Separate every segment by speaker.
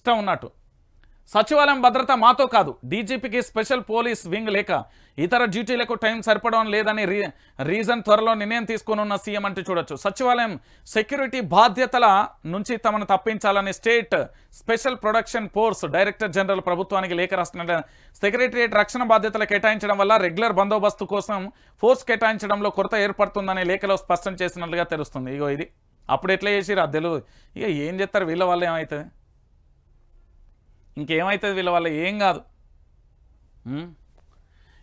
Speaker 1: ఇష్టం ఉన్నట్టు. సచివాలయం భద్రత మాతో కాదు, డీజీపీకి స్పెషల్ పోలీస్ వింగ్ లేక ఇతర డ్యూటీలకు టైం సరిపడడం లేదని రీజన్ త్వరలో నిర్ణయం తీసుకున్న సీఎం అంటే చూడొచ్చు. సచివాలయం సెక్యూరిటీ బాధ్యతల నుంచి తమను తప్పించాలని state special production force director general ప్రభుత్వానికి లేఖ రాస్తున్న సెక్రటరియట్ రక్షణ బాధ్యతలు కేటాయించడం వల్ల రెగ్యులర్ బందోబస్తు కోసం ఫోర్స్ కేటాయించడంలో కొరత ఏర్పడుతుందని లేఖలో స్పష్టం చేసినట్లుగా తెలుస్తుంది. ఇగో ఇది అప్పుడు ఎట్లా చేసిరు అది తెలియదు. ఇక ఏం చేస్తారు వీళ్ళ వల్ల ఏమవుతుంది, ఇంకేమవుతుంది వీళ్ళ వల్ల ఏం కాదు.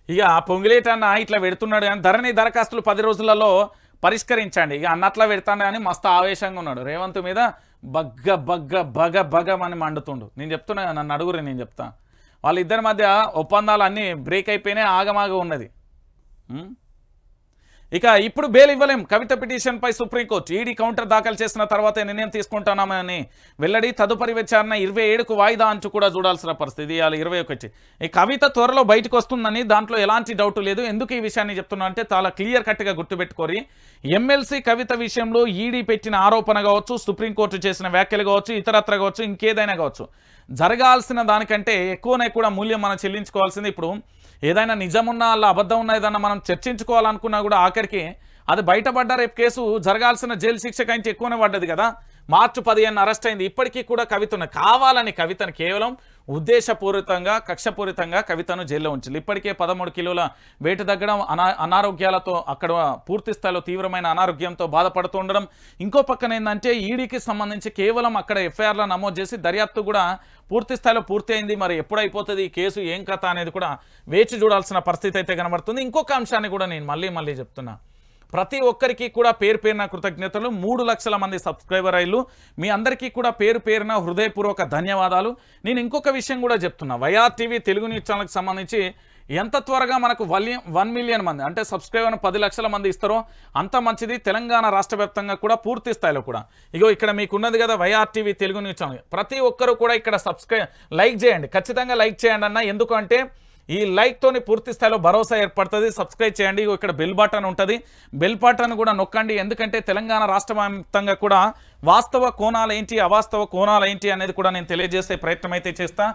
Speaker 1: ఇక పొంగిలేటన్న ఇట్లా పెడుతున్నాడు కానీ ధరణి దరఖాస్తులు 10 రోజులలో పరిష్కరించండి ఇక అన్నట్లా పెడతాడు కానీ మస్తు ఆవేశంగా ఉన్నాడు. రేవంత్ మీద బగ్గ బగ్గ బగ బగమని మండుతుండు. నేను చెప్తున్నా, నన్ను అడుగురే, నేను చెప్తా. వాళ్ళిద్దరి మధ్య ఒప్పందాలు అన్నీ బ్రేక్ అయిపోయినాయి, ఆగమాగ ఉన్నది. ఇక ఇప్పుడు బెయిల్ ఇవ్వలేం, కవిత పిటిషన్పై సుప్రీంకోర్టు ఈడీ కౌంటర్ దాఖలు చేసిన తర్వాతే నిర్ణయం తీసుకుంటున్నామని వెల్లడి. తదుపరి విచారణ 27కు వాయిదా అంటూ కూడా చూడాల్సిన పరిస్థితి. ఇవాళ 21. ఈ కవిత త్వరలో బయటకు వస్తుందని దాంట్లో ఎలాంటి డౌట్ లేదు. ఎందుకు ఈ విషయాన్ని చెప్తున్నా అంటే చాలా క్లియర్ కట్గా గుర్తుపెట్టుకోరి. ఎమ్మెల్సీ కవిత విషయంలో ఈడీ పెట్టిన ఆరోపణ కావచ్చు, సుప్రీంకోర్టు చేసిన వ్యాఖ్యలు కావచ్చు, ఇతరత్ర కావచ్చు, ఇంకేదైనా కావచ్చు, జరగాల్సిన దానికంటే ఎక్కువనే కూడా మూల్యం మనం చెల్లించుకోవాల్సింది. ఇప్పుడు ఏదైనా నిజమున్నా అలా అబద్ధం ఉన్నా ఏదన్నా మనం చర్చించుకోవాలనుకున్నా కూడా ఆఖరికి అది బయటపడ్డ రేపు కేసు జరగాల్సిన జైలు శిక్ష కంటే ఎక్కువనే పడ్డది కదా. మార్చి 15 అరెస్ట్ అయింది. ఇప్పటికీ కూడా కవితను కావాలని కవితను కేవలం ఉద్దేశపూరితంగా కక్షపూరితంగా కవితను జైల్లో ఉంచాలి. ఇప్పటికే 13 కిలోల వెయిట్ తగ్గడం, అనారోగ్యాలతో అక్కడ పూర్తి స్థాయిలో తీవ్రమైన అనారోగ్యంతో బాధపడుతూ ఉండడం. ఇంకో పక్కన ఏంటంటే ఈడీకి సంబంధించి కేవలం అక్కడ ఎఫ్ఐఆర్లో నమోదు చేసి దర్యాప్తు కూడా పూర్తి స్థాయిలో పూర్తి అయింది. మరి ఎప్పుడైపోతుంది ఈ కేసు, ఏం కథ అనేది కూడా వేచి చూడాల్సిన పరిస్థితి అయితే కనబడుతుంది. ఇంకొక అంశాన్ని కూడా నేను మళ్ళీ చెప్తున్నా. ప్రతి ఒక్కరికి కూడా పేరు పేరున కృతజ్ఞతలు. 3 లక్షల మంది సబ్స్క్రైబర్ అయ్యారు. మీ అందరికీ కూడా పేరు పేరున హృదయపూర్వక ధన్యవాదాలు. నేను ఇంకొక విషయం కూడా చెప్తున్నా. వైఆర్ టీవీ తెలుగు న్యూస్ ఛానల్కి సంబంధించి ఎంత త్వరగా మనకు 1 మిలియన్ మంది అంటే సబ్స్క్రైబర్ 10 లక్షల మంది ఇస్తారో అంత మంచిది. తెలంగాణ రాష్ట్ర వ్యాప్తంగా కూడా పూర్తి స్థాయిలో కూడా ఇగో ఇక్కడ మీకు ఉన్నది కదా YR TV Telugu news channel. ప్రతి ఒక్కరు కూడా ఇక్కడ లైక్ చేయండి, ఖచ్చితంగా లైక్ చేయండి అన్న. ఎందుకంటే ఈ లైక్తోని పూర్తి స్థాయిలో భరోసా ఏర్పడుతుంది. సబ్స్క్రైబ్ చేయండి. ఇక్కడ బెల్ బటన్ ఉంటుంది, బెల్ బటన్ కూడా నొక్కండి. ఎందుకంటే తెలంగాణ రాష్ట్ర వ్యాప్తంగా కూడా వాస్తవ కోణాలు ఏంటి, అవాస్తవ కోణాలు ఏంటి అనేది కూడా నేను తెలియజేసే ప్రయత్నం అయితే చేస్తా.